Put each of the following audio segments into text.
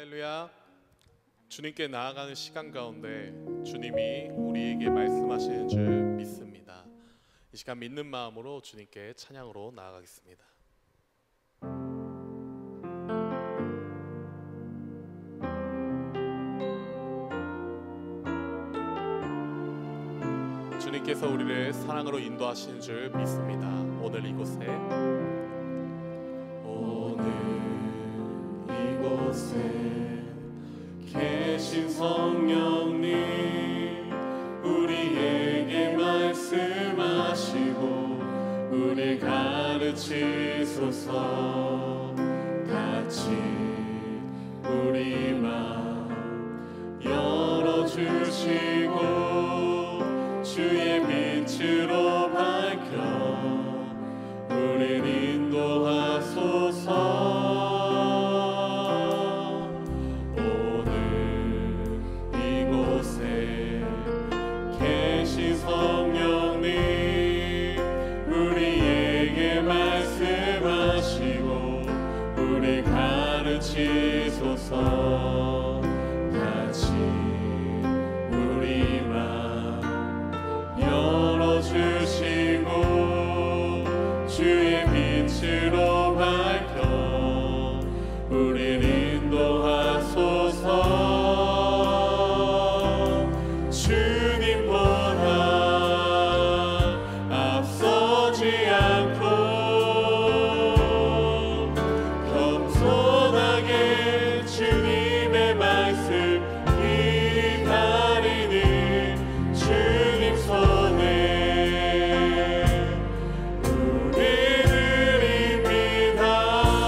할렐루야. 주님께 나아가는 시간 가운데 주님이 우리에게 말씀하시는 줄 믿습니다. 이 시간 믿는 마음으로 주님께 찬양으로 나아가겠습니다. 주님께서 우리를 사랑으로 인도하시는 줄 믿습니다. 오늘 이곳에 계신 성령님 우리에게 말씀하시고 우리 가르치소서. 같이 우리 마음 열어주시고 주의 빛으로 밝혀 우리를 인도하소서. 성령님 우리에게 말씀하시고 우리 가르치소서. 같이 우리 마음 열어주시고 주의 빛으로 밝혀 우리를 인도하소서. 우리를 입니다.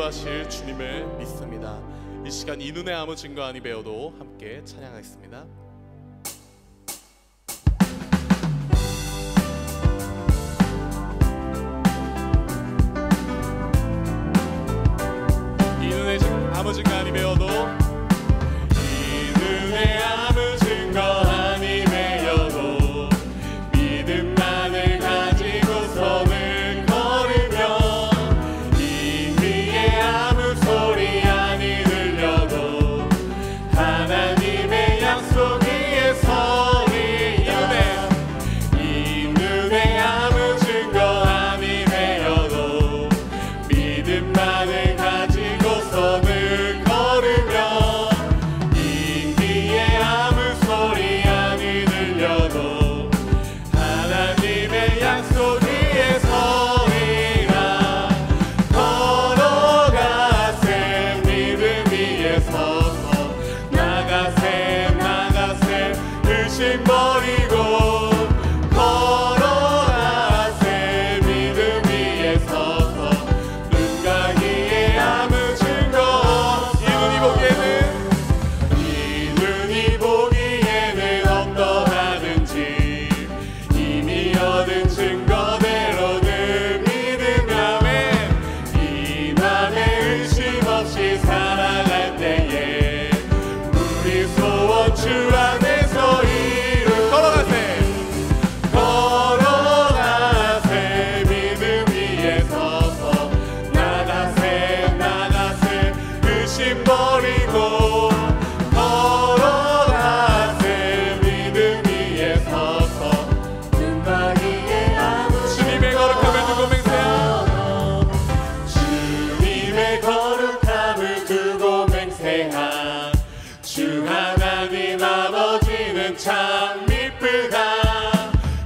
인도하실 주님을 믿습니다. 이 시간 이 눈에 아무 증거 아니 배워도 함께 찬양하겠습니다. 이 눈에 아무 증거 아니 배워도 이 눈에 아무 증거 아니 배워도 믿음만을 가지고서는 걸으며 이 귀에 아무 소리 아니 들려도 하나님의 약속 위에 서리야. 이 눈에 아무 증거 아니 배워도 믿음만을 가지고서는 걸으며 이 귀에 아무 소리 아니 들려도 하나님의 약속 위에 서리라. 걸어가세 믿음 위에 서서 나가세 나가세 의심 버리고 걸어가세 믿음 위에 서서 눈 가기에 아무 증거 이 눈이 보기에는 어떠하든지 이미 얻은 증거대로는 믿으면 이 맘에 의심 없이 살아갈 때에 우리 소원 주 안에서 이루 걸어가세 믿음 위에 서서 나가세 나가세 의심 버리고 걸어가세 믿음 위에 서서 눈 가기에 아무 주님의 거룩함을 두고 맹세한 주님의 거룩함을 두고 맹세한 주 하나님 아버지는 참 미쁘다.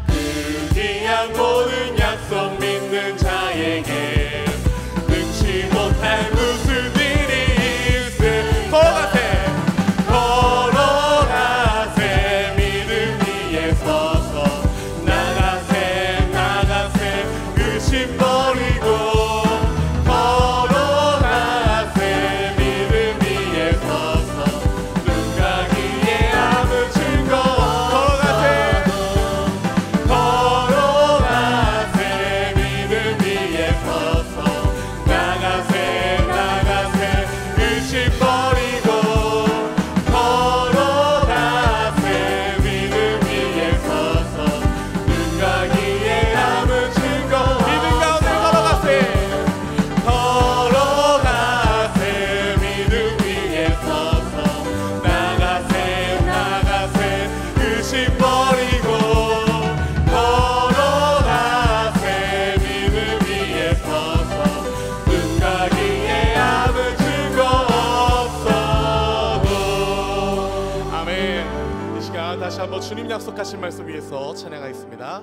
그 귀한 모든 약속 믿는 자에게 능치 못할 무슨 일이 있을 걸어가세 믿음 위에 서서 나가세 나가세 의심 버리고 걸어가세 믿음 위에 서서 눈 가기에 아무 증거 걸어가세 믿음 위에 서서 나가세 나가세 의심 버리고 걸어가세 믿음 위에 서서 눈 가기에 아무 증거 믿음 가운데 걸어가세 믿음 위에 서서 나가세 나가세 의심 버리고 걸어가세 믿음 위에 서서 눈 가기에 아무 증거 없어도. 아멘. 이 시간 다시 한번 주님 약속하신 말씀 위해서 찬양하겠습니다.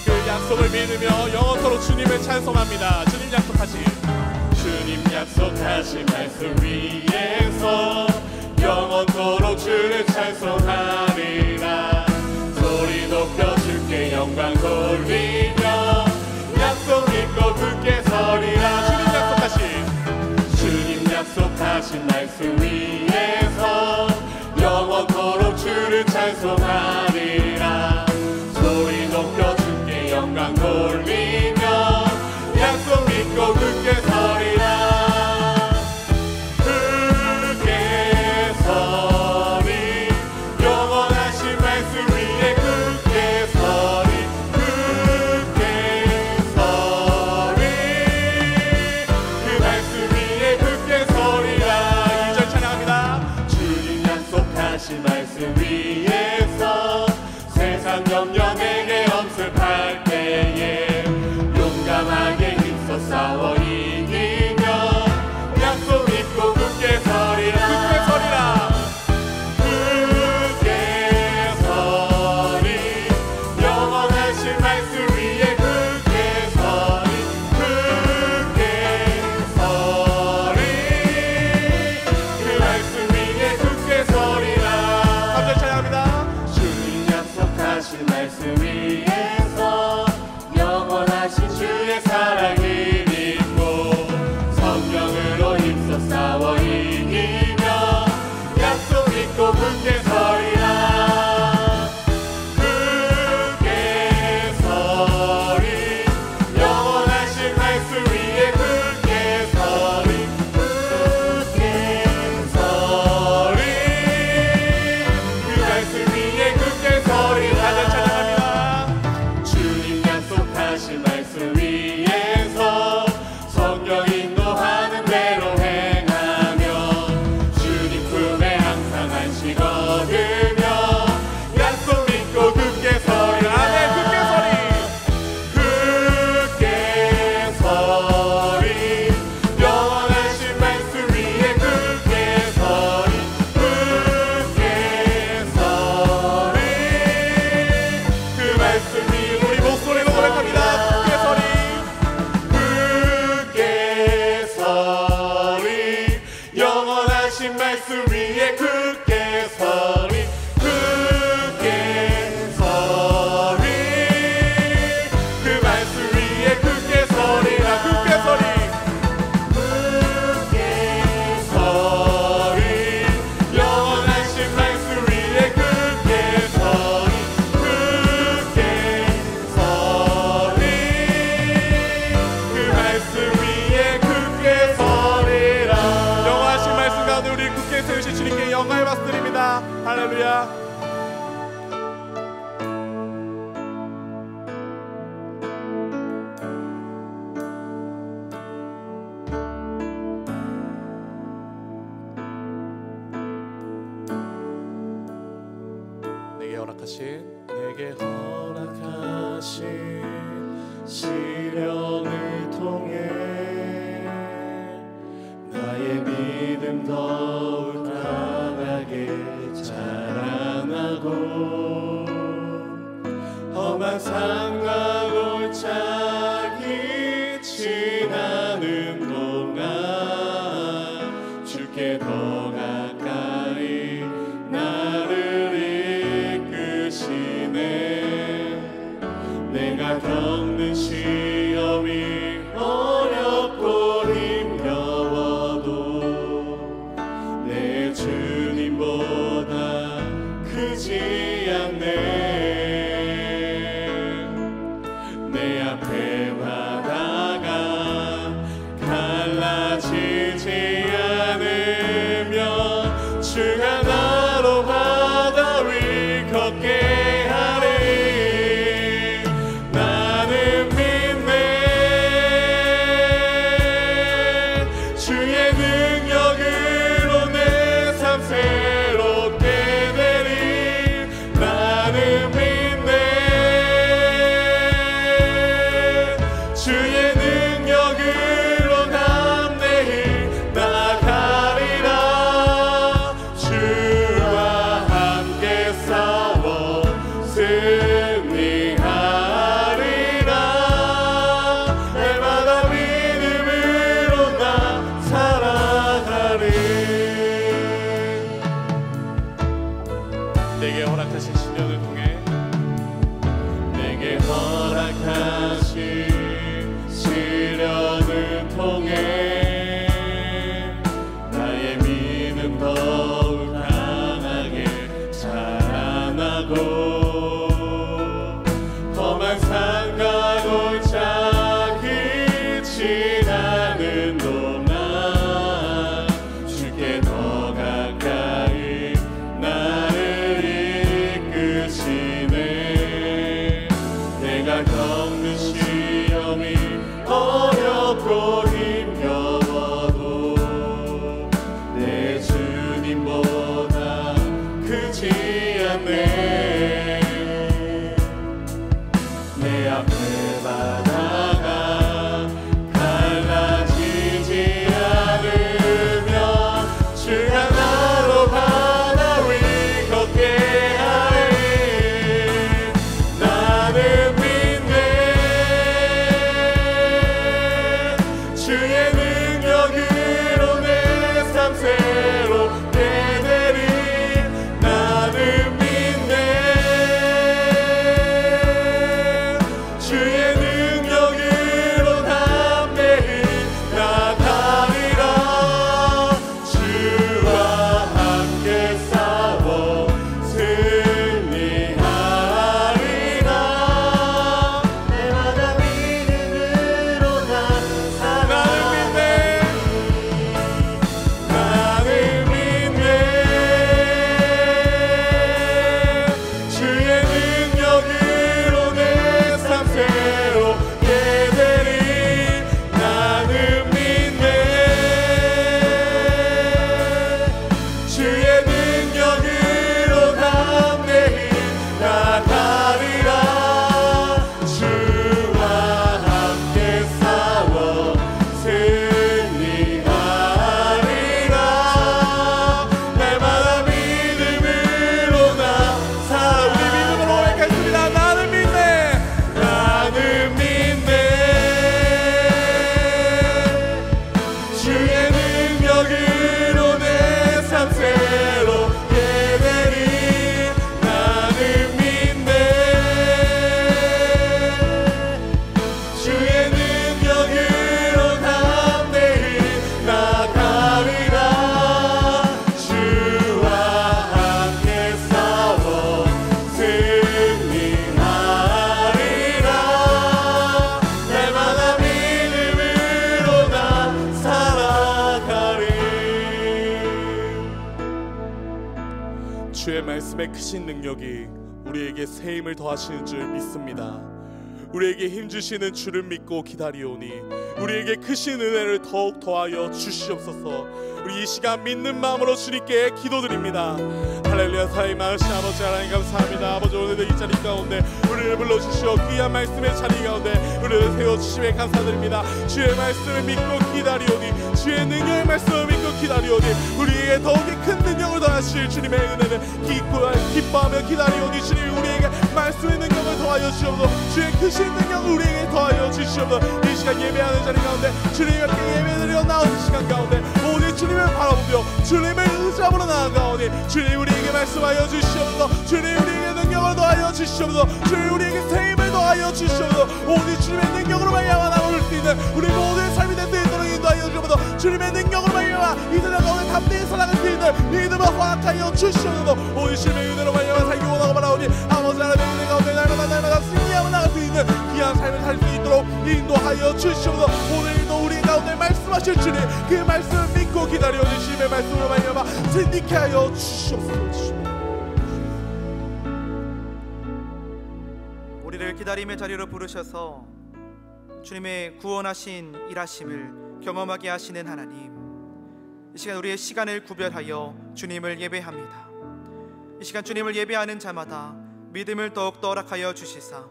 그 약속을 믿으며 영원토록 주님을 찬송합니다. 주님 약속하신 말씀 위에서 영원토록 주를 찬송하리라. 소리 높여 주께 영광 돌리며 약속 믿고 굳게 서리라. 주님 약속하신 말씀 위에서 영원토록 주를 찬송하리라. 소리 높여 주께 영광 돌리며 약속 믿고 굳게 서리라. 굳게 서리 영원하신 말씀 위에 굳게 서리. 할렐루야. 내게 허락하신 시련을 통해 나의 믿음 더욱 강하게 자라나고 험한 산과 골짜기 지나는 동안 주께 더 가까이 나를 내가 겪는 시험이 어렵고 힘겨워도 내 주님보다 크지 않네. 내 앞에 바다가 갈라지지 않으면 주가 나로 바다 위 걷게 내게 허락하신 시련을 통해 내게 허락하신 말씀의 크신 능력이 우리에게 새 힘을 더하시는 줄 믿습니다. 우리에게 힘 주시는 주를 믿고 기다리오니 우리에게 크신 은혜를 더욱 더하여 주시옵소서. 우리 이 시간 믿는 마음으로 주님께 기도드립니다. 할렐루야. 사랑이 많으신 아버지 하나님 감사합니다. 아버지 오늘도 이 자리 가운데 우리를 불러주시어 귀한 말씀의 자리 가운데 우리를 세워주심에 감사드립니다. 주의 말씀을 믿고 기다리오니 주의 능력의 말씀을 믿고 기다리오니 우리에게 더욱이 큰 능력을 더하실 주님의 은혜를 기뻐하며 기다리오니 주님 우리에게 말씀의 능력을 더하여 주시옵소서. 주의 크신 능력을 우리에게 더하여 주시옵소서. 이 시간 예배하는 자리 가운데 주님 앞에 예배드려 나오는 시간 가운데 오늘 주님을 바라보며 주님을 의지함으로 나아가오니 주님 우리에게 말씀하여 주시옵소서. 주님 우리에게 능력을 더하여 주시옵소서. 주님 우리에게 새 힘을 더하여 주시옵소서. 오늘 주님의 능력으로 말미암아 나올 수 있는 우리 모두의 삶이 될 수 있도록 인도하여 주옵소서. 주님의 능력으로 말미암아 이 세상 가운데 담대히 살아갈 수 있는 믿음을 허락하여 주시옵소서. 오늘 주님의 은혜로 말미암아 살기 원하고 바라오니 아버지 하나님의 은혜 가운데 날마다 승리하며 나갈 수 있는 귀한 삶을 살 수 있도록 인도하여 주시옵소서. 오늘도 우리 가운데 말씀하실 주님 그 말씀을 믿고 기다려 주님의 말씀으로 말미암아 승리케 하여 주시옵소서. 우리를 기다림의 자리로 부르셔서 주님의 구원하신 일하심을 경험하게 하시는 하나님, 이 시간 우리의 시간을 구별하여 주님을 예배합니다. 이 시간 주님을 예배하는 자마다 믿음을 더욱 허락하여 주시사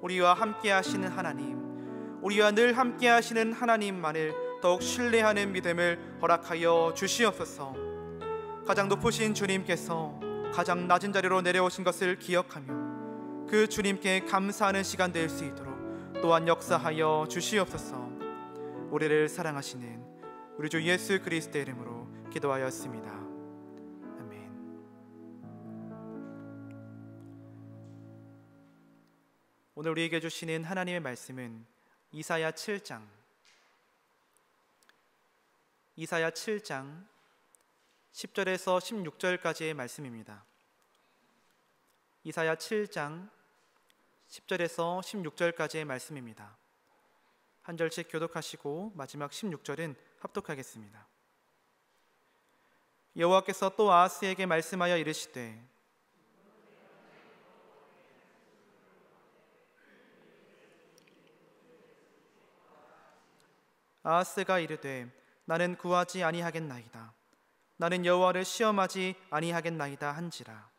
우리와 함께 하시는 하나님, 우리와 늘 함께 하시는 하나님만을 더욱 신뢰하는 믿음을 허락하여 주시옵소서. 가장 높으신 주님께서 가장 낮은 자리로 내려오신 것을 기억하며 그 주님께 감사하는 시간 될 수 있도록 또한 역사하여 주시옵소서. 우리를 사랑하시는 우리 주 예수 그리스도의 이름으로 기도하였습니다. 아멘. 오늘 우리에게 주시는 하나님의 말씀은 이사야 7장 10절에서 16절까지의 말씀입니다. 이사야 7장 10절에서 16절까지의 말씀입니다. 한 절씩 교독하시고 마지막 16절은 합독하겠습니다. 여호와께서 또 아하스에게 말씀하여 이르시되 아하스가 이르되 나는 구하지 아니하겠나이다. 나는 여호와를 시험하지 아니하겠나이다 한지라.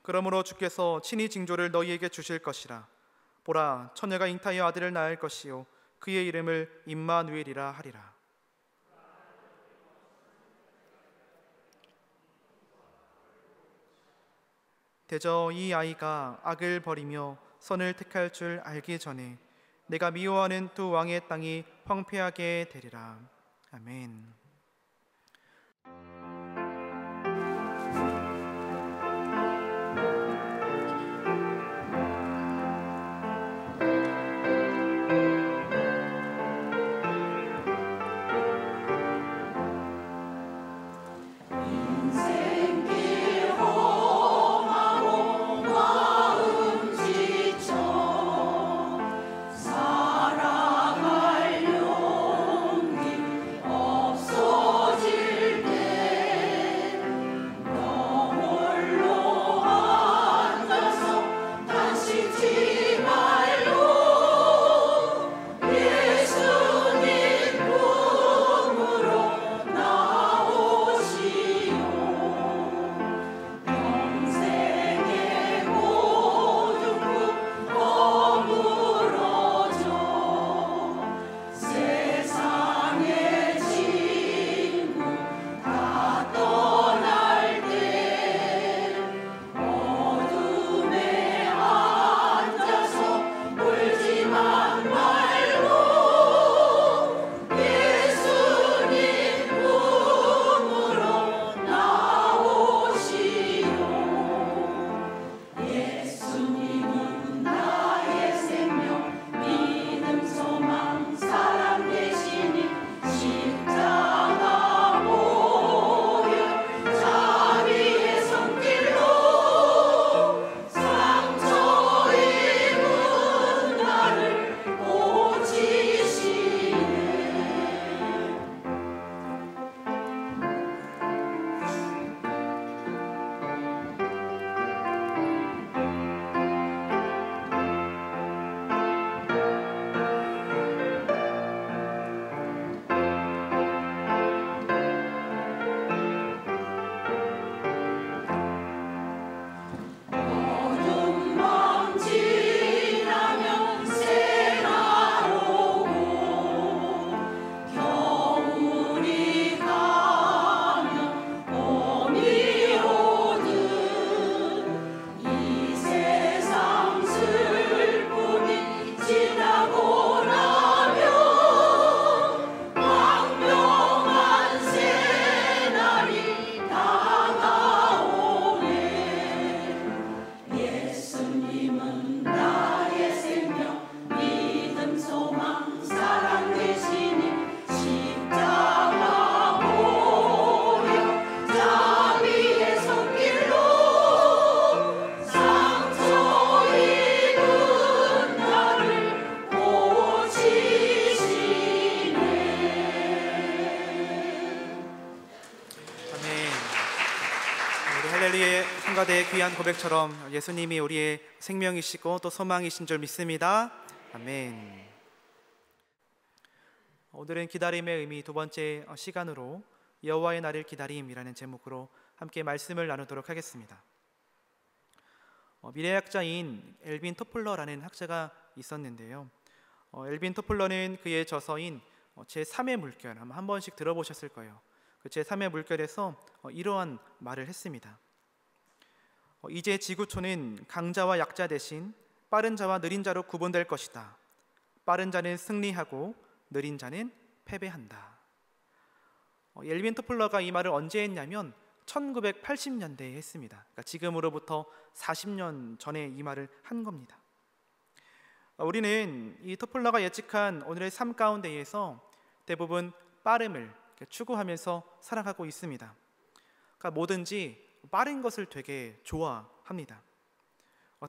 그러므로 주께서 친히 징조를 너희에게 주실 것이라. 보라, 처녀가 잉타하여 아들을 낳을 것이요 그의 이름을 임마누엘이라 하리라. 대저 이 아이가 악을 버리며 선을 택할 줄 알기 전에 내가 미워하는 두 왕의 땅이 황폐하게 되리라. 아멘. 살아갈 용기 없어 우리 할렐루야 성가대의 귀한 고백처럼 예수님이 우리의 생명이시고 또 소망이신 줄 믿습니다. 아멘. 오늘은 기다림의 의미 두 번째 시간으로 여호와의 날을 기다림이라는 제목으로 함께 말씀을 나누도록 하겠습니다. 미래학자인 엘빈 토플러라는 학자가 있었는데요. 엘빈 토플러는 그의 저서인 제3의 물결 아마 한 번씩 들어보셨을 거예요. 그 제3의 물결에서 이러한 말을 했습니다. 이제 지구촌은 강자와 약자 대신 빠른 자와 느린 자로 구분될 것이다. 빠른 자는 승리하고 느린 자는 패배한다. 엘빈 토플러가 이 말을 언제 했냐면 1980년대에 했습니다. 그러니까 지금으로부터 40년 전에 이 말을 한 겁니다. 우리는 이 토플러가 예측한 오늘의 삶 가운데에서 대부분 빠름을 추구하면서 살아가고 있습니다. 그러니까 뭐든지 빠른 것을 되게 좋아합니다.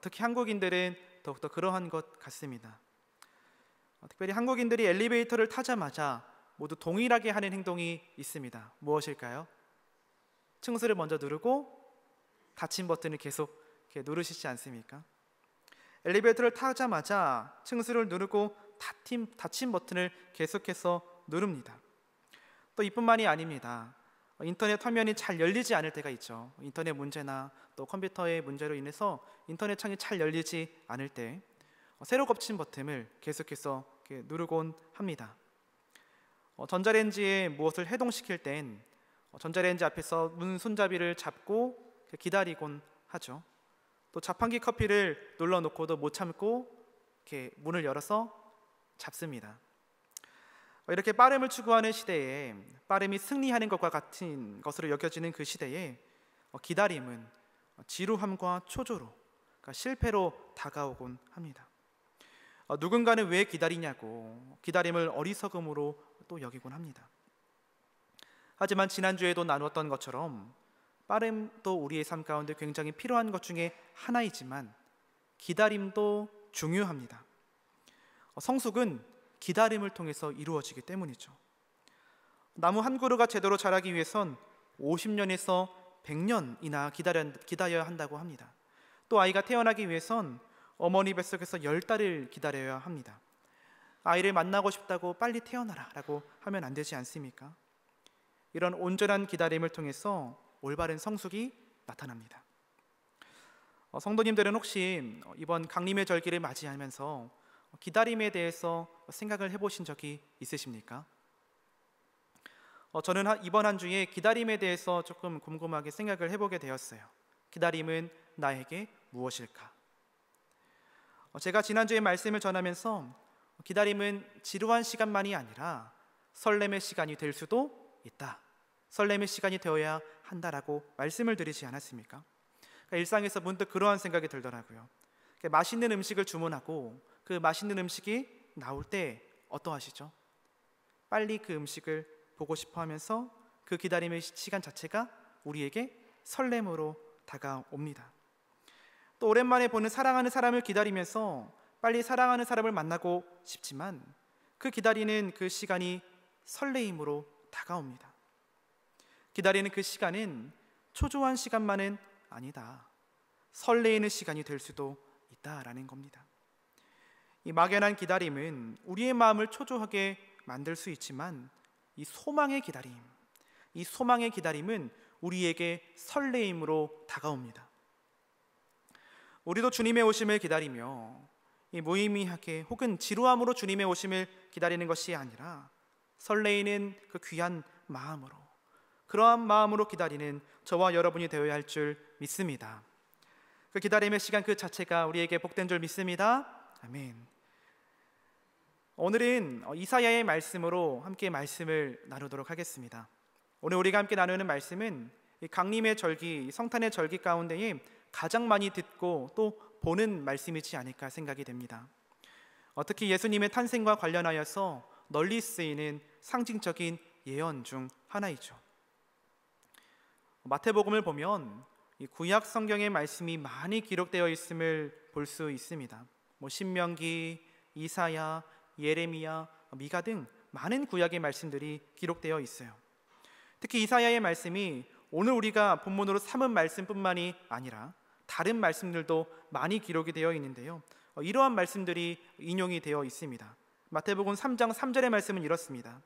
특히 한국인들은 더욱더 그러한 것 같습니다. 특별히 한국인들이 엘리베이터를 타자마자 모두 동일하게 하는 행동이 있습니다. 무엇일까요? 층수를 먼저 누르고 닫힌 버튼을 계속 이렇게 누르시지 않습니까? 엘리베이터를 타자마자 층수를 누르고 닫힌 버튼을 계속해서 누릅니다. 또 이뿐만이 아닙니다. 인터넷 화면이 잘 열리지 않을 때가 있죠. 인터넷 문제나 또 컴퓨터의 문제로 인해서 인터넷 창이 잘 열리지 않을 때 새로 겹친 버튼을 계속해서 이렇게 누르곤 합니다. 전자레인지에 무엇을 해동시킬 땐 전자레인지 앞에서 문 손잡이를 잡고 기다리곤 하죠. 또 자판기 커피를 눌러놓고도 못 참고 이렇게 문을 열어서 잡습니다. 이렇게 빠름을 추구하는 시대에 빠름이 승리하는 것과 같은 것으로 여겨지는 그 시대에 기다림은 지루함과 초조로, 그러니까 실패로 다가오곤 합니다. 누군가는 왜 기다리냐고 기다림을 어리석음으로 또 여기곤 합니다. 하지만 지난주에도 나누었던 것처럼 빠름도 우리의 삶 가운데 굉장히 필요한 것 중에 하나이지만 기다림도 중요합니다. 성숙은 기다림을 통해서 이루어지기 때문이죠. 나무 한 그루가 제대로 자라기 위해선 50년에서 100년이나 기다려야 한다고 합니다. 또 아이가 태어나기 위해선 어머니 뱃속에서 10달을 기다려야 합니다. 아이를 만나고 싶다고 빨리 태어나라 라고 하면 안 되지 않습니까? 이런 온전한 기다림을 통해서 올바른 성숙이 나타납니다. 성도님들은 혹시 이번 강림의 절기를 맞이하면서 기다림에 대해서 생각을 해보신 적이 있으십니까? 저는 이번 한 주에 기다림에 대해서 조금 곰곰하게 생각을 해보게 되었어요. 기다림은 나에게 무엇일까? 제가 지난주에 말씀을 전하면서 기다림은 지루한 시간만이 아니라 설렘의 시간이 될 수도 있다. 설렘의 시간이 되어야 한다라고 말씀을 드리지 않았습니까? 그러니까 일상에서 문득 그러한 생각이 들더라고요. 맛있는 음식을 주문하고 그 맛있는 음식이 나올 때 어떠하시죠? 빨리 그 음식을 보고 싶어 하면서 그 기다림의 시간 자체가 우리에게 설렘으로 다가옵니다. 또 오랜만에 보는 사랑하는 사람을 기다리면서 빨리 사랑하는 사람을 만나고 싶지만 그 기다리는 그 시간이 설레임으로 다가옵니다. 기다리는 그 시간은 초조한 시간만은 아니다. 설레이는 시간이 될 수도 있다라는 겁니다. 이 막연한 기다림은 우리의 마음을 초조하게 만들 수 있지만 이 소망의 기다림은 우리에게 설레임으로 다가옵니다. 우리도 주님의 오심을 기다리며 이 무의미하게 혹은 지루함으로 주님의 오심을 기다리는 것이 아니라 설레이는 그 귀한 마음으로, 그러한 마음으로 기다리는 저와 여러분이 되어야 할 줄 믿습니다. 그 기다림의 시간 그 자체가 우리에게 복된 줄 믿습니다. 아멘. 오늘은 이사야의 말씀으로 함께 말씀을 나누도록 하겠습니다. 오늘 우리가 함께 나누는 말씀은 강림의 절기, 성탄의 절기 가운데에 가장 많이 듣고 또 보는 말씀이지 않을까 생각이 됩니다. 특히 예수님의 탄생과 관련하여서 널리 쓰이는 상징적인 예언 중 하나이죠. 마태복음을 보면 이 구약 성경의 말씀이 많이 기록되어 있음을 볼 수 있습니다. 신명기, 이사야, 예레미야, 미가 등 많은 구약의 말씀들이 기록되어 있어요. 특히 이사야의 말씀이 오늘 우리가 본문으로 삼은 말씀뿐만이 아니라 다른 말씀들도 많이 기록이 되어 있는데요, 이러한 말씀들이 인용이 되어 있습니다. 마태복음 3장 3절의 말씀은 이렇습니다.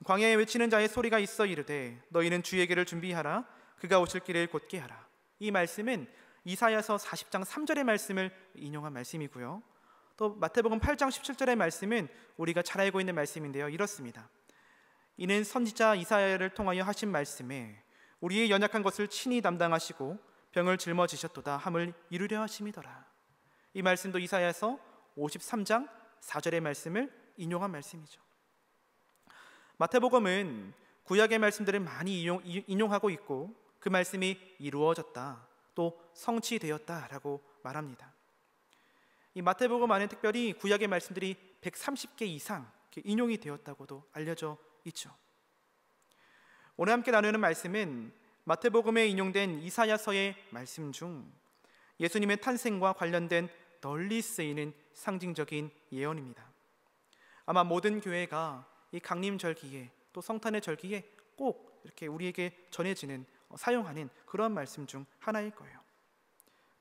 광야에 외치는 자의 소리가 있어 이르되 너희는 주의 길을 준비하라. 그가 오실 길을 곧게 하라. 이 말씀은 이사야서 40장 3절의 말씀을 인용한 말씀이고요, 또 마태복음 8장 17절의 말씀은 우리가 잘 알고 있는 말씀인데요, 이렇습니다. 이는 선지자 이사야를 통하여 하신 말씀에 우리의 연약한 것을 친히 담당하시고 병을 짊어지셨도다 함을 이루려 하심이더라. 이 말씀도 이사야서 53장 4절의 말씀을 인용한 말씀이죠. 마태복음은 구약의 말씀들을 많이 인용하고 있고 그 말씀이 이루어졌다, 또 성취되었다라고 말합니다. 이 마태복음 안에 특별히 구약의 말씀들이 130개 이상 인용이 되었다고도 알려져 있죠. 오늘 함께 나누는 말씀은 마태복음에 인용된 이사야서의 말씀 중 예수님의 탄생과 관련된 널리 쓰이는 상징적인 예언입니다. 아마 모든 교회가 이 강림절기에 또 성탄의 절기에 꼭 이렇게 우리에게 전해지는, 사용하는 그런 말씀 중 하나일 거예요.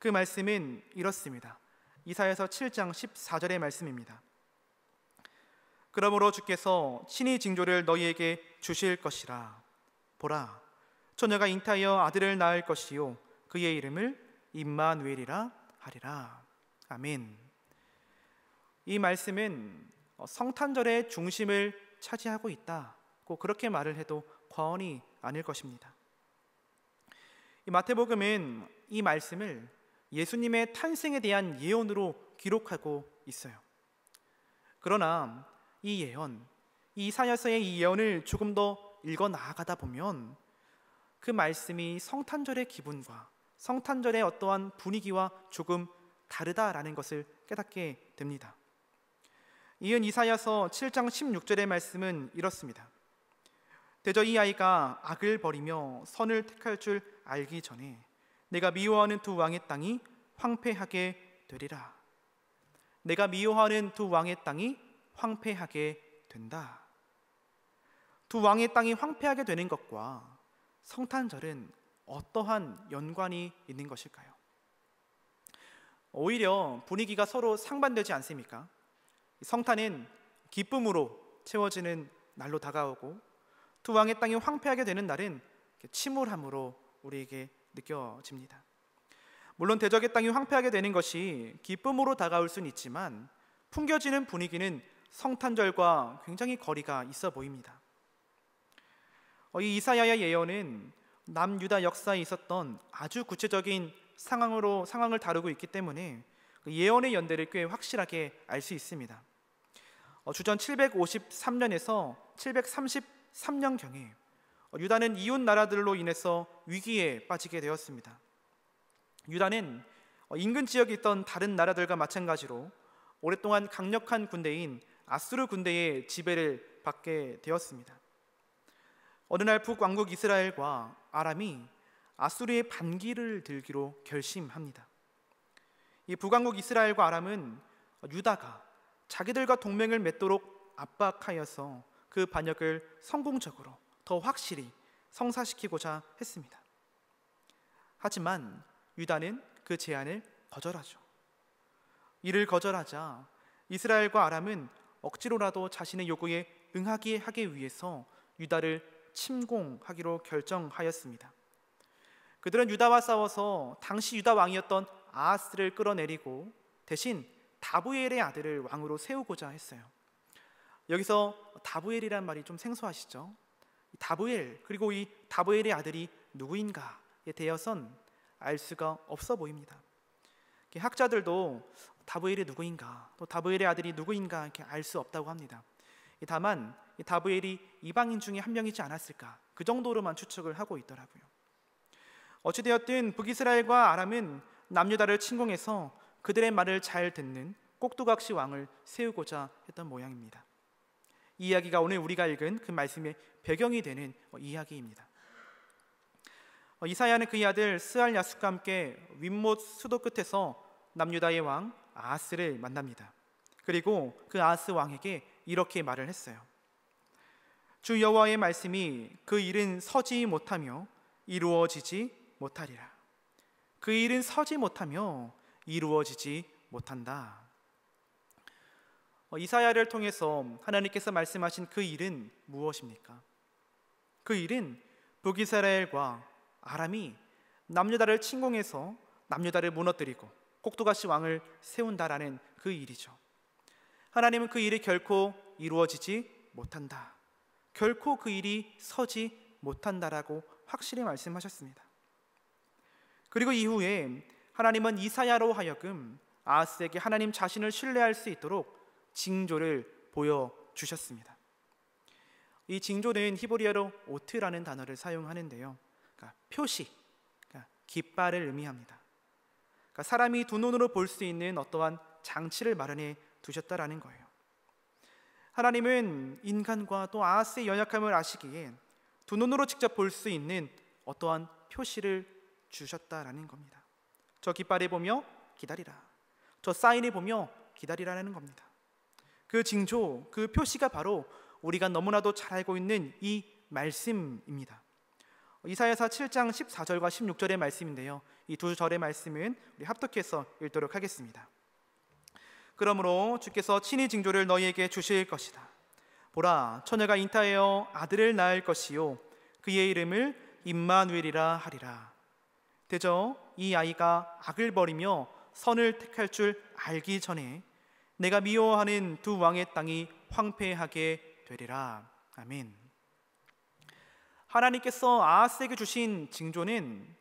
그 말씀은 이렇습니다. 이사야서 7장 14절의 말씀입니다. 그러므로 주께서 친히 징조를 너희에게 주실 것이라. 보라, 처녀가 잉타하여 아들을 낳을 것이요 그의 이름을 임마누엘이라 하리라. 아멘. 이 말씀은 성탄절의 중심을 차지하고 있다고 그렇게 말을 해도 과언이 아닐 것입니다. 이 마태복음은 이 말씀을 예수님의 탄생에 대한 예언으로 기록하고 있어요. 그러나 이 예언, 이 이사야서의 이 예언을 조금 더 읽어 나아가다 보면 그 말씀이 성탄절의 기분과 성탄절의 어떠한 분위기와 조금 다르다라는 것을 깨닫게 됩니다. 이은 이사야서 7장 16절의 말씀은 이렇습니다. 대저 이 아이가 악을 버리며 선을 택할 줄 알기 전에 내가 미워하는 두 왕의 땅이 황폐하게 되리라. 내가 미워하는 두 왕의 땅이 황폐하게 된다. 두 왕의 땅이 황폐하게 되는 것과 성탄절은 어떠한 연관이 있는 것일까요? 오히려 분위기가 서로 상반되지 않습니까? 성탄은 기쁨으로 채워지는 날로 다가오고 두 왕의 땅이 황폐하게 되는 날은 침울함으로 우리에게 느껴집니다. 물론 대적의 땅이 황폐하게 되는 것이 기쁨으로 다가올 수는 있지만 풍겨지는 분위기는 성탄절과 굉장히 거리가 있어 보입니다. 이 이사야의 예언은 남유다 역사에 있었던 아주 구체적인 상황을 다루고 있기 때문에 예언의 연대를 꽤 확실하게 알 수 있습니다. 주전 753년에서 733년경에 유다는 이웃 나라들로 인해서 위기에 빠지게 되었습니다. 유다는 인근 지역에 있던 다른 나라들과 마찬가지로 오랫동안 강력한 군대인 아수르 군대의 지배를 받게 되었습니다. 어느 날 북왕국 이스라엘과 아람이 아수르의 반기를 들기로 결심합니다. 이 북왕국 이스라엘과 아람은 유다가 자기들과 동맹을 맺도록 압박하여서 그 반역을 성공적으로 더 확실히 성사시키고자 했습니다. 하지만 유다는 그 제안을 거절하죠. 이를 거절하자 이스라엘과 아람은 억지로라도 자신의 요구에 응하게 하기 위해서 유다를 침공하기로 결정하였습니다. 그들은 유다와 싸워서 당시 유다 왕이었던 아하스를 끌어내리고 대신 다부엘의 아들을 왕으로 세우고자 했어요. 여기서 다부엘이란 말이 좀 생소하시죠? 다부엘, 그리고 이 다부엘의 아들이 누구인가에 대해선 알 수가 없어 보입니다. 학자들도 다부엘이 누구인가, 또 다부엘의 아들이 누구인가 이렇게 알 수 없다고 합니다. 다만 다부엘이 이방인 중에 한 명이지 않았을까, 그 정도로만 추측을 하고 있더라고요. 어찌되었든 북이스라엘과 아람은 남유다를 침공해서 그들의 말을 잘 듣는 꼭두각시 왕을 세우고자 했던 모양입니다. 이 이야기가 오늘 우리가 읽은 그 말씀의 배경이 되는 이야기입니다. 이사야는 그의 아들 스알 야숫과 함께 윗못 수도 끝에서 남유다의 왕 아하스를 만납니다. 그리고 그 아하스 왕에게 이렇게 말을 했어요. 주 여호와의 말씀이 그 일은 서지 못하며 이루어지지 못하리라. 그 일은 서지 못하며 이루어지지 못한다. 이사야를 통해서 하나님께서 말씀하신 그 일은 무엇입니까? 그 일은 북이스라엘과 아람이 남유다를 침공해서 남유다를 무너뜨리고 꼭두가시 왕을 세운다라는 그 일이죠. 하나님은 그 일이 결코 이루어지지 못한다, 결코 그 일이 서지 못한다라고 확실히 말씀하셨습니다. 그리고 이후에 하나님은 이사야로 하여금 아하스에게 하나님 자신을 신뢰할 수 있도록 징조를 보여주셨습니다. 이 징조는 히브리어로 오트라는 단어를 사용하는데요, 그러니까 표시, 그러니까 깃발을 의미합니다. 그러니까 사람이 두 눈으로 볼 수 있는 어떠한 장치를 마련해 두셨다라는 거예요. 하나님은 인간과 또 아하스의 연약함을 아시기에 두 눈으로 직접 볼 수 있는 어떠한 표시를 주셨다라는 겁니다. 저 깃발에 보며 기다리라, 저 사인에 보며 기다리라는 겁니다. 그 징조, 그 표시가 바로 우리가 너무나도 잘 알고 있는 이 말씀입니다. 이사야서 7장 14절과 16절의 말씀인데요, 이 두 절의 말씀은 우리 합독해서 읽도록 하겠습니다. 그러므로 주께서 친히 징조를 너희에게 주실 것이다. 보라, 처녀가 잉타하여 아들을 낳을 것이요 그의 이름을 임마누엘이라 하리라. 대저 이 아이가 악을 버리며 선을 택할 줄 알기 전에 내가 미워하는 두 왕의 땅이 황폐하게 되리라. 아멘. 하나님께서 아하스에게 주신 징조는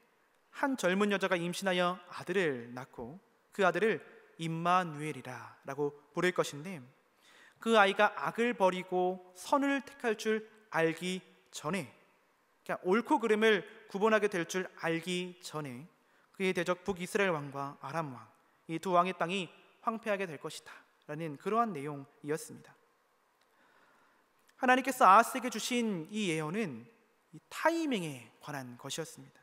한 젊은 여자가 임신하여 아들을 낳고 그 아들을 임마누엘이라 라고 부를 것인데, 그 아이가 악을 버리고 선을 택할 줄 알기 전에, 그러니까 옳고 그름을 구분하게 될 줄 알기 전에 그의 대적 북이스라엘 왕과 아람 왕, 이 두 왕의 땅이 황폐하게 될 것이다 라는 그러한 내용이었습니다. 하나님께서 아하스에게 주신 이 예언은 이 타이밍에 관한 것이었습니다.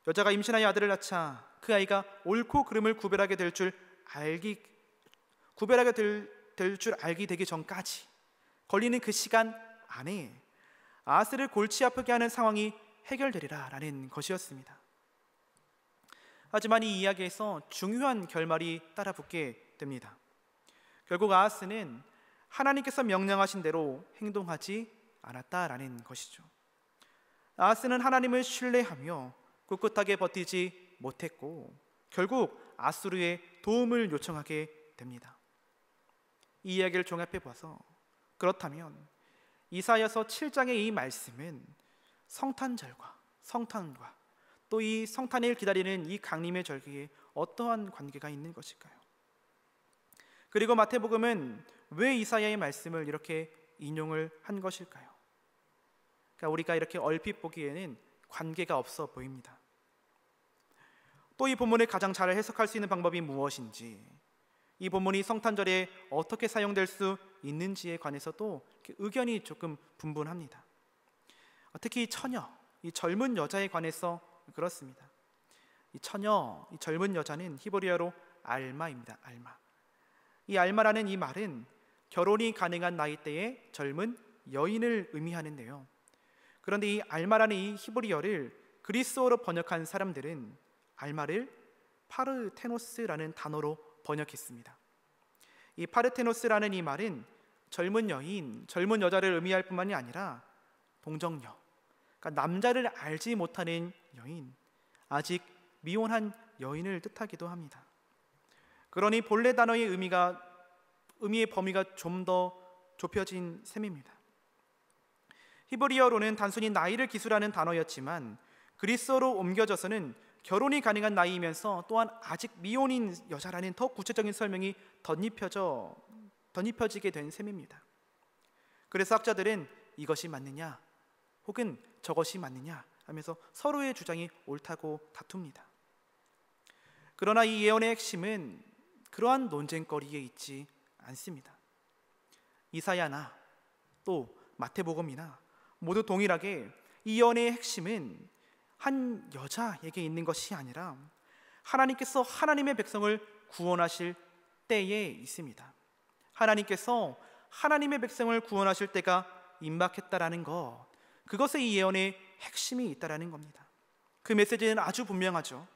여자가 임신하여 아들을 낳자 그 아이가 옳고 그름을 구별하게 될 줄 알기 되기 전까지 걸리는 그 시간 안에 아하스를 골치 아프게 하는 상황이 해결되리라 라는 것이었습니다. 하지만 이 이야기에서 중요한 결말이 따라붙게 됩니다. 결국 아하스는 하나님께서 명령하신 대로 행동하지 않았다라는 것이죠. 아하스는 하나님을 신뢰하며 꿋꿋하게 버티지 못했고 결국 아수르의 도움을 요청하게 됩니다. 이 이야기를 종합해 봐서 그렇다면 이사야서 7장의 이 말씀은 성탄절과 성탄과 또 이 성탄을 기다리는 이 강림의 절기에 어떠한 관계가 있는 것일까요? 그리고 마태복음은 왜 이사야의 말씀을 이렇게 인용을 한 것일까요? 그러니까 우리가 이렇게 얼핏 보기에는 관계가 없어 보입니다. 또 이 본문을 가장 잘 해석할 수 있는 방법이 무엇인지, 이 본문이 성탄절에 어떻게 사용될 수 있는지에 관해서도 의견이 조금 분분합니다. 특히 처녀, 이 젊은 여자에 관해서 그렇습니다. 이 처녀, 이 젊은 여자는 히브리어로 알마입니다. 알마. 이 알마라는 이 말은 결혼이 가능한 나이대의 젊은 여인을 의미하는데요. 그런데 이 알마라는 이 히브리어를 그리스어로 번역한 사람들은 알마를 파르테노스라는 단어로 번역했습니다. 이 파르테노스라는 이 말은 젊은 여인, 젊은 여자를 의미할 뿐만이 아니라 동정녀, 그러니까 남자를 알지 못하는 여인, 아직 미혼한 여인을 뜻하기도 합니다. 그러니 본래 단어의 의미의 범위가 좀 더 좁혀진 셈입니다. 히브리어로는 단순히 나이를 기술하는 단어였지만 그리스어로 옮겨져서는 결혼이 가능한 나이이면서 또한 아직 미혼인 여자라는 더 구체적인 설명이 덧입혀지게 된 셈입니다. 그래서 학자들은 이것이 맞느냐 혹은 저것이 맞느냐 하면서 서로의 주장이 옳다고 다툽니다. 그러나 이 예언의 핵심은 그러한 논쟁거리에 있지 않습니다. 이사야나 또 마태복음이나 모두 동일하게 이 예언의 핵심은 한 여자에게 있는 것이 아니라 하나님께서 하나님의 백성을 구원하실 때에 있습니다. 하나님께서 하나님의 백성을 구원하실 때가 임박했다라는 것, 그것에 이 예언의 핵심이 있다라는 겁니다. 그 메시지는 아주 분명하죠.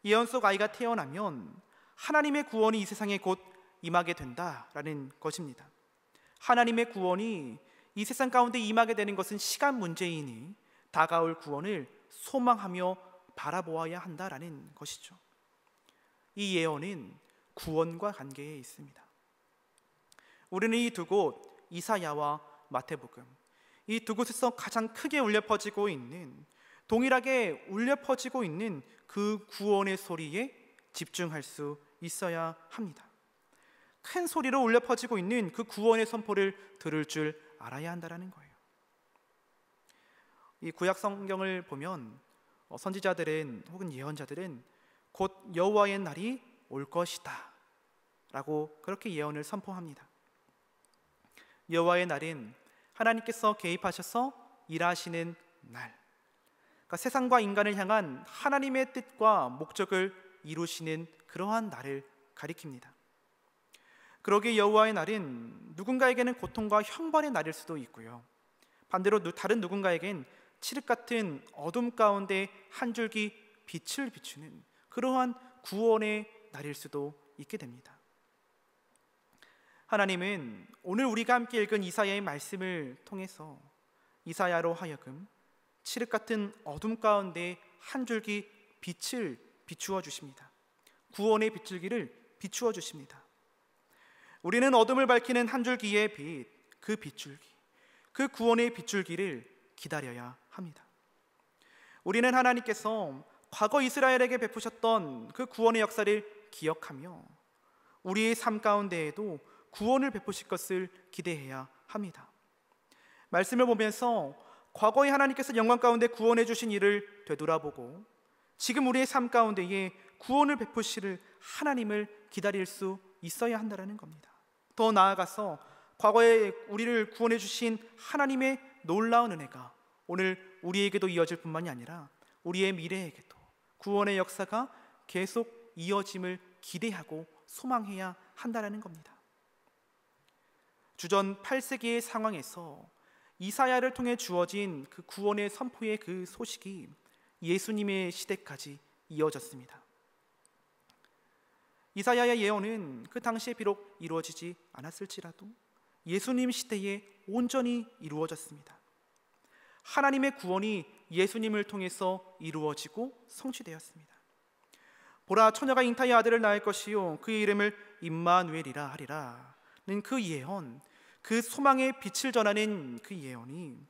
예언 속 아이가 태어나면 하나님의 구원이 이 세상에 곧 임하게 된다라는 것입니다. 하나님의 구원이 이 세상 가운데 임하게 되는 것은 시간 문제이니 다가올 구원을 소망하며 바라보아야 한다라는 것이죠. 이 예언은 구원과 관계에 있습니다. 우리는 이 두 곳, 이사야와 마태복음, 이 두 곳에서 가장 크게 울려 퍼지고 있는, 동일하게 울려 퍼지고 있는 그 구원의 소리에 집중할 수 있어야 합니다. 큰 소리로 울려 퍼지고 있는 그 구원의 선포를 들을 줄 알아야 한다는 거예요. 이 구약 성경을 보면 선지자들은 혹은 예언자들은 곧 여호와의 날이 올 것이다 라고 그렇게 예언을 선포합니다. 여호와의 날은 하나님께서 개입하셔서 일하시는 날, 그러니까 세상과 인간을 향한 하나님의 뜻과 목적을 이루시는 그러한 날을 가리킵니다. 그러기에 여호와의 날은 누군가에게는 고통과 형벌의 날일 수도 있고요, 반대로 다른 누군가에겐 칠흑 같은 어둠 가운데 한 줄기 빛을 비추는 그러한 구원의 날일 수도 있게 됩니다. 하나님은 오늘 우리가 함께 읽은 이사야의 말씀을 통해서 이사야로 하여금 칠흑 같은 어둠 가운데 한 줄기 빛을 비추어 주십니다. 구원의 빛줄기를 비추어 주십니다. 우리는 어둠을 밝히는 한 줄기의 빛, 그 빛줄기, 그 구원의 빛줄기를 기다려야 합니다. 우리는 하나님께서 과거 이스라엘에게 베푸셨던 그 구원의 역사를 기억하며 우리의 삶 가운데에도 구원을 베푸실 것을 기대해야 합니다. 말씀을 보면서 과거에 하나님께서 영광 가운데 구원해 주신 일을 되돌아보고 지금 우리의 삶 가운데에 구원을 베푸실 하나님을 기다릴 수 있어야 한다는 겁니다. 더 나아가서 과거에 우리를 구원해 주신 하나님의 놀라운 은혜가 오늘 우리에게도 이어질 뿐만이 아니라 우리의 미래에게도 구원의 역사가 계속 이어짐을 기대하고 소망해야 한다는 겁니다. 주전 8세기의 상황에서 이사야를 통해 주어진 그 구원의 선포의 그 소식이 예수님의 시대까지 이어졌습니다. 이사야의 예언은 그 당시에 비록 이루어지지 않았을지라도 예수님 시대에 온전히 이루어졌습니다. 하나님의 구원이 예수님을 통해서 이루어지고 성취되었습니다. 보라, 처녀가 잉타의 아들을 낳을 것이요 그의 이름을 임마누엘이라 하리라는 그 예언, 그 소망의 빛을 전하는 그 예언이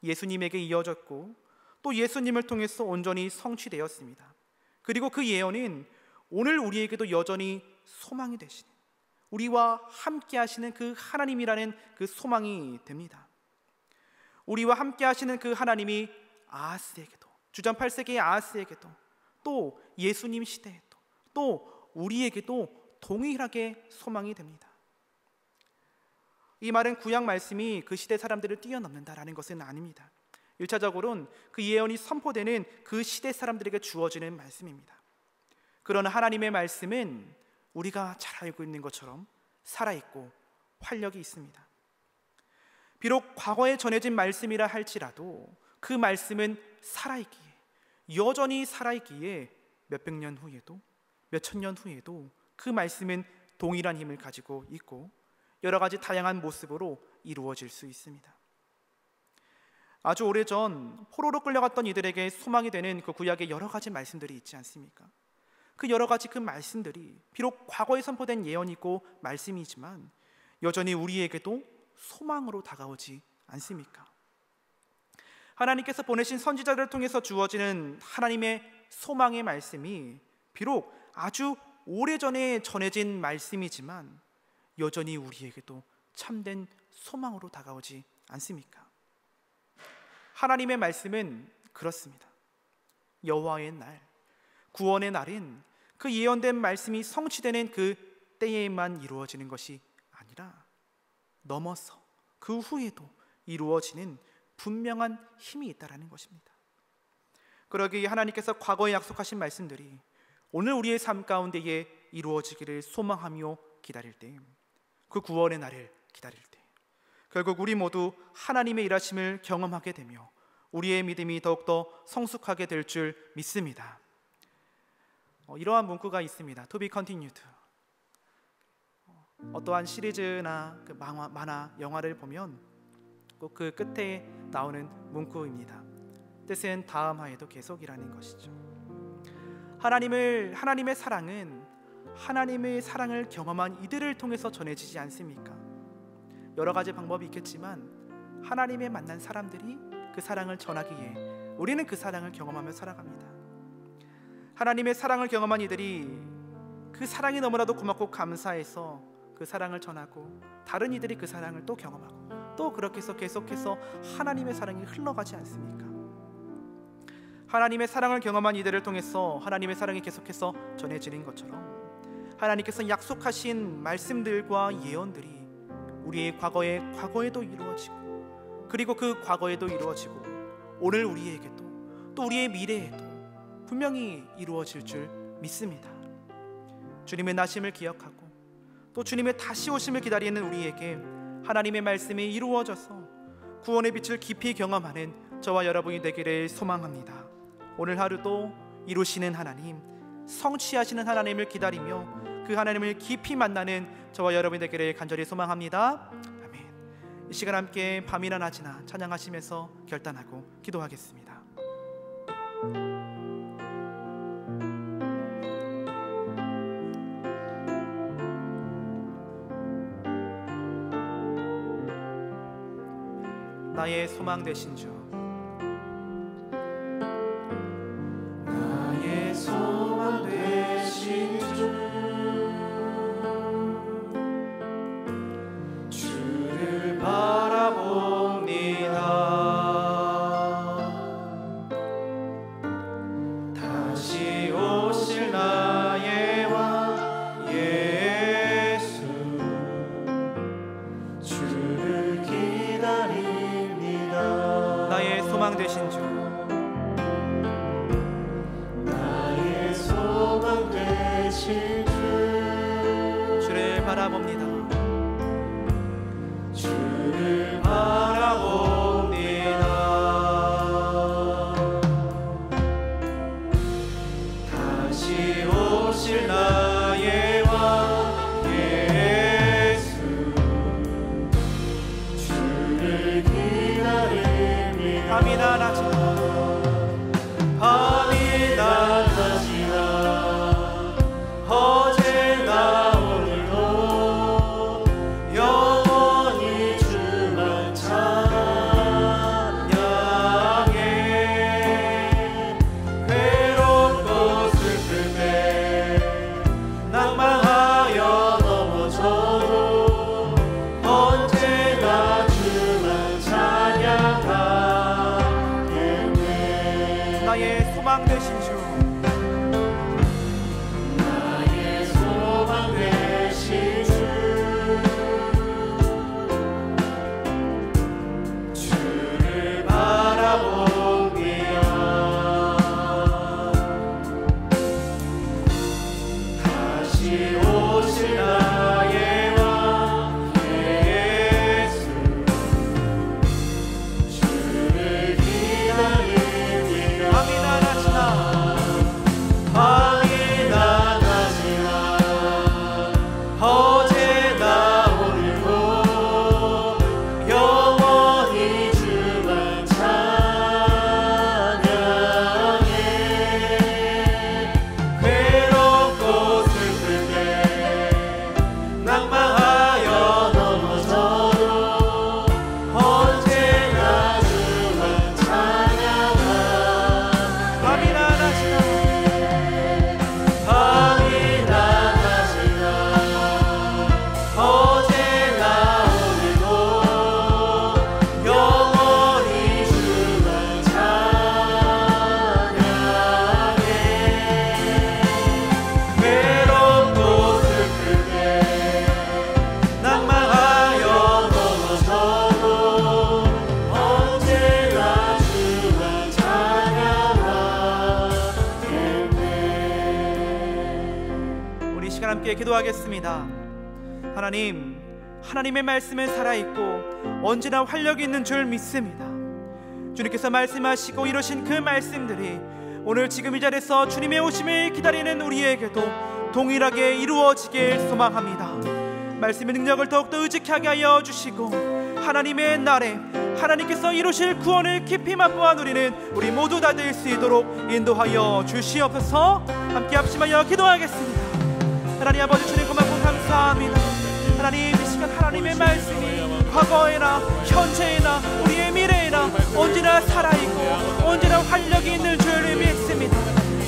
예수님에게 이어졌고 또 예수님을 통해서 온전히 성취되었습니다. 그리고 그 예언은 오늘 우리에게도 여전히 소망이 되시는, 우리와 함께 하시는 그 하나님이라는 그 소망이 됩니다. 우리와 함께 하시는 그 하나님이 아하스에게도, 주전 8세기의 아하스에게도, 또 예수님 시대에도, 또 우리에게도 동일하게 소망이 됩니다. 이 말은 구약 말씀이 그 시대 사람들을 뛰어넘는다라는 것은 아닙니다. 1차적으로는 그 예언이 선포되는 그 시대 사람들에게 주어지는 말씀입니다. 그러나 하나님의 말씀은 우리가 잘 알고 있는 것처럼 살아있고 활력이 있습니다. 비록 과거에 전해진 말씀이라 할지라도 그 말씀은 살아있기에, 여전히 살아있기에 몇백 년 후에도 몇천 년 후에도 그 말씀은 동일한 힘을 가지고 있고 여러 가지 다양한 모습으로 이루어질 수 있습니다. 아주 오래전 포로로 끌려갔던 이들에게 소망이 되는 그 구약의 여러 가지 말씀들이 있지 않습니까? 그 여러 가지 그 말씀들이 비록 과거에 선포된 예언이고 말씀이지만 여전히 우리에게도 소망으로 다가오지 않습니까? 하나님께서 보내신 선지자들을 통해서 주어지는 하나님의 소망의 말씀이 비록 아주 오래전에 전해진 말씀이지만 여전히 우리에게도 참된 소망으로 다가오지 않습니까? 하나님의 말씀은 그렇습니다. 여호와의 날, 구원의 날은 그 예언된 말씀이 성취되는 그 때에만 이루어지는 것이 아니라 넘어서 그 후에도 이루어지는 분명한 힘이 있다는 것입니다. 그러기에 하나님께서 과거에 약속하신 말씀들이 오늘 우리의 삶 가운데에 이루어지기를 소망하며 기다릴 때, 그 구원의 날을 기다릴 때 결국 우리 모두 하나님의 일하심을 경험하게 되며 우리의 믿음이 더욱더 성숙하게 될 줄 믿습니다. 이러한 문구가 있습니다. To be continued. 어떠한 시리즈나 그 만화, 영화를 보면 꼭 그 끝에 나오는 문구입니다. 뜻은 다음 화에도 계속이라는 것이죠. 하나님의 사랑은 하나님의 사랑을 경험한 이들을 통해서 전해지지 않습니까? 여러 가지 방법이 있겠지만 하나님의 만난 사람들이 그 사랑을 전하기에 우리는 그 사랑을 경험하며 살아갑니다. 하나님의 사랑을 경험한 이들이 그 사랑이 너무나도 고맙고 감사해서 그 사랑을 전하고 다른 이들이 그 사랑을 또 경험하고 또 그렇게 해서 계속해서 하나님의 사랑이 흘러가지 않습니까? 하나님의 사랑을 경험한 이들을 통해서 하나님의 사랑이 계속해서 전해지는 것처럼 하나님께서 약속하신 말씀들과 예언들이 우리의 과거에도 이루어지고 그리고 그 과거에도 이루어지고 오늘 우리에게도 또 우리의 미래에도 분명히 이루어질 줄 믿습니다. 주님의 나심을 기억하고 또 주님의 다시 오심을 기다리는 우리에게 하나님의 말씀이 이루어져서 구원의 빛을 깊이 경험하는 저와 여러분이 되기를 소망합니다. 오늘 하루도 이루시는 하나님, 성취하시는 하나님을 기다리며 그 하나님을 깊이 만나는 저와 여러분이 되기를 간절히 소망합니다. 아멘. 이 시간 함께 밤이나 낮이나 찬양하시면서 결단하고 기도하겠습니다. 나의 소망 되신 주, 나의 소망 되신 주, 주를 바라봅니다. 다시 오실 나의 왕 예수, 주를 기다립니다. 나의 소망 되신 주, 나의 소망 되신 주, 주를 바라봅니다. 주를 바라봅니다. 다시 오실 나의 왕 예수, 주를 기다립니다. 밤이나 낮이나 밤이나 낮이나 어제나 오늘도 영원히 주만 찬양해. 괴롭고 슬플 때 낭망하여 넘어져도 언제나 주만 찬양하겠네. 나의 소망 되신 주, 나의 소망 되신 주, 주를 바라봅니다. 다시 오실 나의 왕 예수, 주를 기다립니다. 밤이나 낮이나 밤이나 낮이나 어제나 오늘도 영원히 주만 찬양해. 괴롭고 슬플 때 낭망하여 넘어져도 언제나 주만 찬양하. 밤이나 낮이나 밤이나 낮이나 어제나 오늘도 영원히 주만 찬양해. 괴롭고 슬플 때 낭망하여 넘어져도 언제나 주만 찬양하겠네. 우리 시간 함께 기도하겠습니다. 하나님, 하나님의 말씀은 살아있고 언제나 활력이 있는 줄 믿습니다. 주님께서 말씀하시고 이루신 그 말씀들이 오늘 지금 이 자리에서 주님의 오심을 기다리는 우리에게도 동일하게 이루어지길 소망합니다. 말씀의 능력을 더욱더 의직하게 하여 주시고 하나님의 날에 하나님께서 이루실 구원을 깊이 맛보아 누리는 우리 모두 다 될 수 있도록 인도하여 주시옵소서. 함께 합심하여 기도하겠습니다. 하나님 아버지, 주님 고맙고 감사합니다. 하나님, 이 시간 하나님의 말씀이 과거에나 현재에나 우리의 미래에나 언제나 살아있고 언제나 활력이 있는 줄을 믿습니다.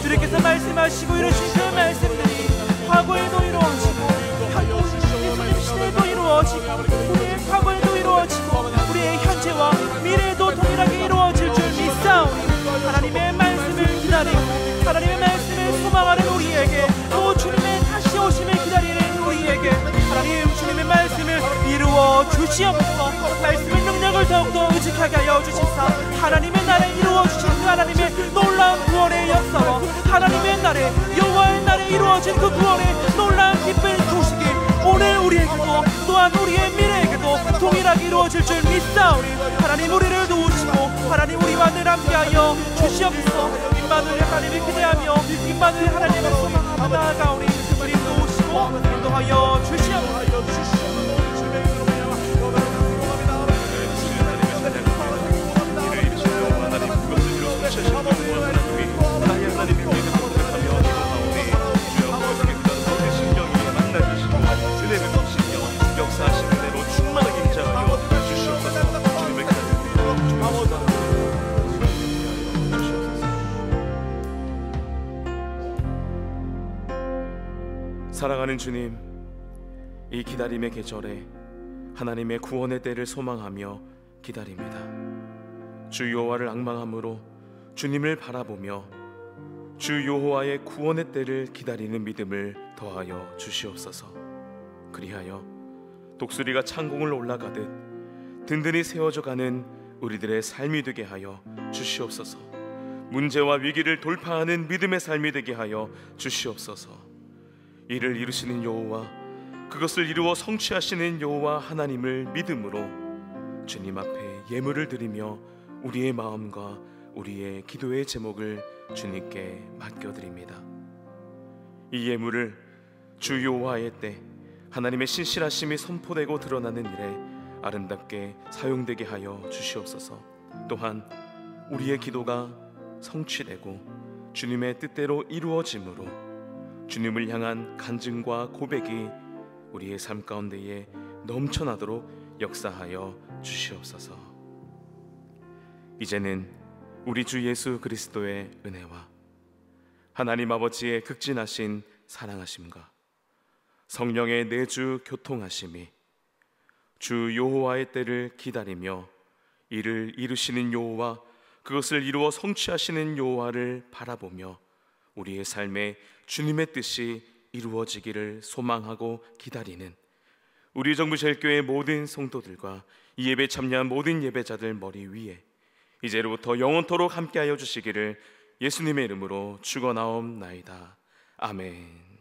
주님께서 말씀하시고 이루신 그 말씀들이 과거에도 이루어지고 예수님 시대에도 이루어지고 우리의 과거에도 이루어지고 우리의 현재와 미래에도 동일하게 이루어질 줄 믿사오니 하나님의 말씀을 기다리고 하나님의 말씀을 소망하는 우리에게 또 주님의 다시 오심을 기다리는 우리에게 하나님 주님의 말씀을 이루어 주시옵소서. 말씀의 능력을 더욱더 의직하게 하여 주시사 하나님의 날에 이루어 주신 그 하나님의 놀라운 구원의 역사와 하나님의 날에 여호와의 날에 이루어진 그 구원의 놀라운 기쁜 소식이 오늘 우리에게도 또한 우리의 미래에게도 동일하게 이루어질 줄 믿사오니 하나님 우리를 도우시고 하나님 우리와 늘 함께하여 주시옵소서. 임마누엘 하나님을 기대하며 임마누엘 하나님을 소망하며 나아가오니 우리 도우시고 인도하여 주시옵소서. 사랑하는 주님, 이 기다림의 계절에 하나님의 구원의 때를 소망하며 기다립니다. 주 여호와를 앙망함으로 주님을 바라보며 주 여호와의 구원의 때를 기다리는 믿음을 더하여 주시옵소서. 그리하여 독수리가 창공을 올라가듯 든든히 세워져 가는 우리들의 삶이 되게 하여 주시옵소서. 문제와 위기를 돌파하는 믿음의 삶이 되게 하여 주시옵소서. 이를 이루시는 여호와, 그것을 이루어 성취하시는 여호와 하나님을 믿음으로 주님 앞에 예물을 드리며 우리의 마음과 우리의 기도의 제목을 주님께 맡겨드립니다. 이 예물을 주 여호와의 때 하나님의 신실하심이 선포되고 드러나는 일에 아름답게 사용되게 하여 주시옵소서. 또한 우리의 기도가 성취되고 주님의 뜻대로 이루어짐으로 주님을 향한 간증과 고백이 우리의 삶 가운데에 넘쳐나도록 역사하여 주시옵소서. 이제는 우리 주 예수 그리스도의 은혜와 하나님 아버지의 극진하신 사랑하심과 성령의 내주 교통하심이 주 여호와의 때를 기다리며 이를 이루시는 여호와, 그것을 이루어 성취하시는 여호와를 바라보며 우리의 삶에 주님의 뜻이 이루어지기를 소망하고 기다리는 우리 정부제일교회 모든 성도들과 이 예배에 참여한 모든 예배자들 머리 위에 이제로부터 영원토록 함께하여 주시기를 예수님의 이름으로 축원하옵나이다. 아멘.